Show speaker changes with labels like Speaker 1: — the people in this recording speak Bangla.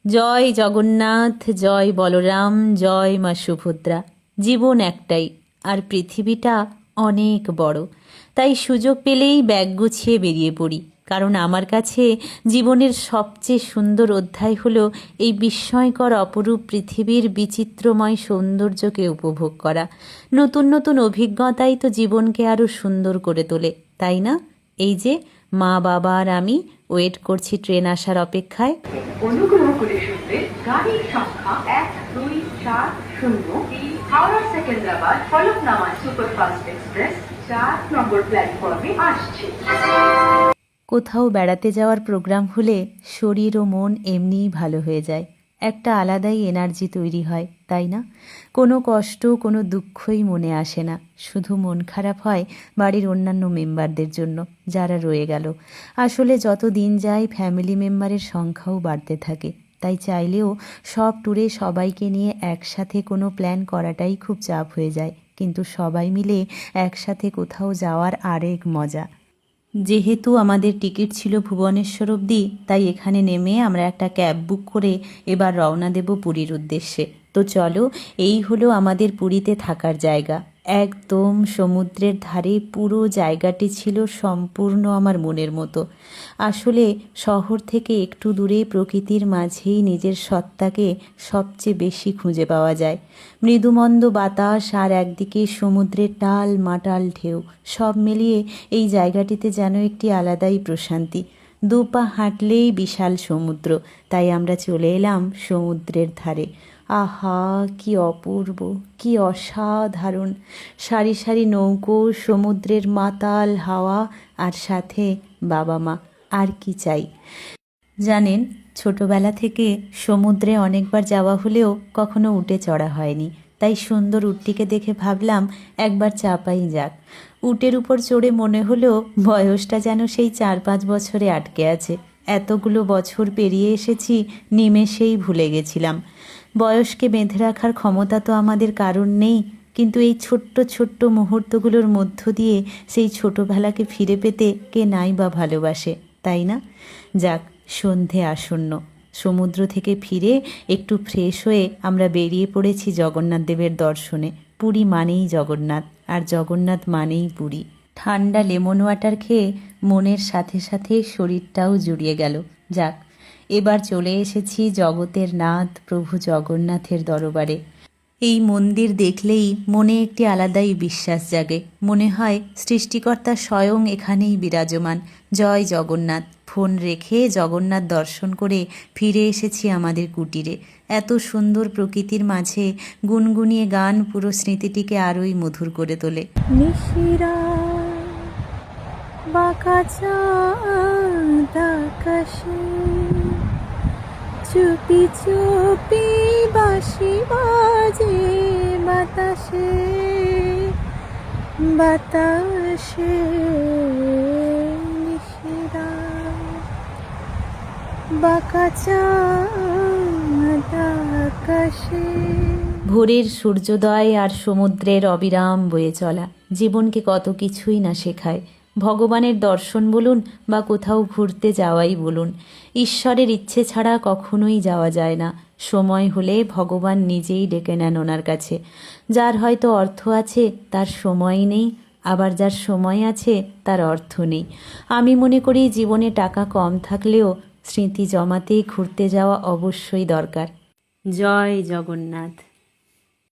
Speaker 1: জয় জগন্নাথ, জয় বলরাম, জয় মা সুভদ্রা। জীবন একটাই, আর পৃথিবীটা অনেক বড়। তাই সুযোগ পেলেই ব্যাগ গুছিয়ে বেরিয়ে পড়ি, কারণ আমার কাছে জীবনের সবচেয়ে সুন্দর অধ্যায় হলো এই বিস্ময়কর অপরূপ পৃথিবীর বিচিত্রময় সৌন্দর্যকে উপভোগ করা। নতুন নতুন অভিজ্ঞতাই তো জীবনকে আরও সুন্দর করে তোলে, তাই না? এই যে মা বাবা আর আমি ওয়েট করছি ট্রেন আসার অপেক্ষায়।
Speaker 2: অনুগ্রহ করে শুনবেন গাড়ির সংখ্যা 1240 এই হাওড়া সেকেন্দ্রাবাদ ফলকনামা সুপারফাস্ট এক্সপ্রেস 4 নম্বর প্ল্যাটফর্মে আসছে।
Speaker 1: কোথাও বেড়াতে যাওয়ার প্রোগ্রাম হলে শরীর ও মন এমনিই ভালো হয়ে যায়, একটা আলাদাই এনার্জি তৈরি হয়, তাই না? কোনো কষ্ট, কোনো দুঃখই মনে আসে না, শুধু মন খারাপ হয় বাড়ির অন্যান্য মেম্বারদের জন্য, যারা রয়ে গেল। আসলে যত দিন যায় ফ্যামিলি মেম্বারের সংখ্যাও বাড়তে থাকে, তাই চাইলেও সব ট্যুরে সবাইকে নিয়ে একসাথে কোনো প্ল্যান করাটাই খুব চাপ হয়ে যায়, কিন্তু সবাই মিলে একসাথে কোথাও যাওয়ার আরেক মজা। যেহেতু আমাদের টিকিট ছিল ভুবনেশ্বর অবধি, তাই এখানে নেমে আমরা একটা ক্যাব বুক করে এবার রওনা দেব পুরীর উদ্দেশ্যে। তো চলো, এই হলো আমাদের পুরীতে থাকার জায়গা। একদম সমুদ্রের ধারে পুরো জায়গাটি ছিল সম্পূর্ণ আমার মনের মতো। আসলে শহর থেকে একটু দূরে প্রকৃতির মাঝেই নিজের সত্তাকে সবচেয়ে বেশি খুঁজে পাওয়া যায়। মৃদুমন্দ বাতাস আর একদিকে সমুদ্রের টাল মাটাল ঢেউ, সব মিলিয়ে এই জায়গাটিতে যেন একটি আলাদাই প্রশান্তি। দু পা হাঁটলেই বিশাল সমুদ্র, তাই আমরা চলে এলাম সমুদ্রের ধারে। আহা, কি অপূর্ব, কি অসাধারণ! সারি সারি নৌকো, সমুদ্রের মাতাল হাওয়া, আর সাথে বাবা মা, আর কি চাই? জানেন, ছোটবেলা থেকে সমুদ্রে অনেকবার যাওয়া হলেও কখনো উটে চড়া হয়নি, তাই সুন্দর উটটিকে দেখে ভাবলাম একবার চাপাই যাক। উটের উপর চড়ে মনে হলো বয়সটা যেন সেই 4-5 বছরে আটকে আছে। এতগুলো বছর পেরিয়ে এসেছি, নিমেষেই ভুলে গেছিলাম। বয়সকে বেঁধে রাখার ক্ষমতা তো আমাদের কারণ নেই, কিন্তু এই ছোট্ট ছোট্ট মুহূর্তগুলোর মধ্য দিয়ে সেই ছোটোবেলাকে ফিরে পেতে কে নাই বা ভালোবাসে, তাই না? যাক, সন্ধে আসন্ন। সমুদ্র থেকে ফিরে একটু ফ্রেশ হয়ে আমরা বেরিয়ে পড়েছি জগন্নাথ দেবের দর্শনে। পুরী মানেই জগন্নাথ, আর জগন্নাথ মানেই পুরী। ঠান্ডা লেমন ওয়াটার খেয়ে মনের সাথে সাথে শরীরটাও জুড়িয়ে গেল। যাক, এবার চলে এসেছি জগতের নাথ প্রভু জগন্নাথের দরবারে। এই মন্দির দেখলেই মনে একটি আলাদাই বিশ্বাস জাগে। মনে হয় সৃষ্টিকর্তা স্বয়ং এখানেই বিরাজমান। জয় জগন্নাথ। ফোন রেখে জগন্নাথ দর্শন করে ফিরে এসেছি আমাদের কুটিরে। এত সুন্দর প্রকৃতির মাঝে গুনগুনিয়ে গান পুরো স্মৃতিটিকে আরোই মধুর করে তোলে। নিশিরা বাঁকা চাঁদ আকাশে, চুপি চুপি বাঁশি বাজে বাতাসে বাতাসে, নিশিরা বাঁকা চাঁদ আকাশে। ভোরের সূর্যোদয় আর সমুদ্রের অবিরাম বয়ে চলা জীবনকে কত কিছুই না শেখায়। ভগবানের দর্শন বলুন বা কোথাও ঘুরতে যাওয়াই বলুন, ঈশ্বরের ইচ্ছে ছাড়া কখনোই যাওয়া যায় না। সময় হলে ভগবান নিজেই ডেকে নেন ওনার কাছে। যার হয়তো অর্থ আছে তার সময় নেই, আবার যার সময় আছে তার অর্থ নেই। আমি মনে করি জীবনে টাকা কম থাকলেও স্মৃতি জমাতে ঘুরতে যাওয়া অবশ্যই দরকার। জয় জগন্নাথ।